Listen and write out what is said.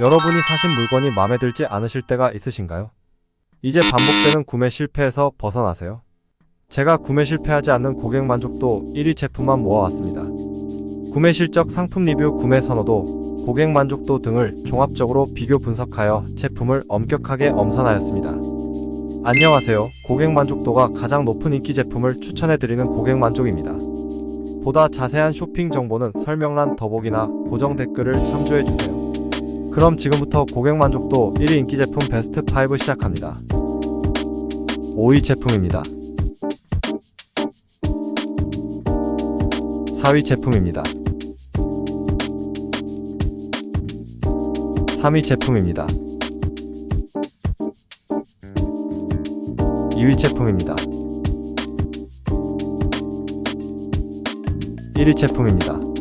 여러분이 사신 물건이 마음에 들지 않으실 때가 있으신가요? 이제 반복되는 구매 실패에서 벗어나세요. 제가 구매 실패하지 않는 고객 만족도 1위 제품만 모아왔습니다. 구매 실적, 상품 리뷰, 구매 선호도, 고객 만족도 등을 종합적으로 비교 분석하여 제품을 엄격하게 엄선하였습니다. 안녕하세요. 고객 만족도가 가장 높은 인기 제품을 추천해드리는 고객 만족입니다. 보다 자세한 쇼핑 정보는 설명란 더보기나 고정 댓글을 참조해주세요. 그럼 지금부터 고객 만족도 1위 인기 제품 베스트 5 시작합니다. 5위 제품입니다. 4위 제품입니다. 3위 제품입니다. 2위 제품입니다. 1위 제품입니다.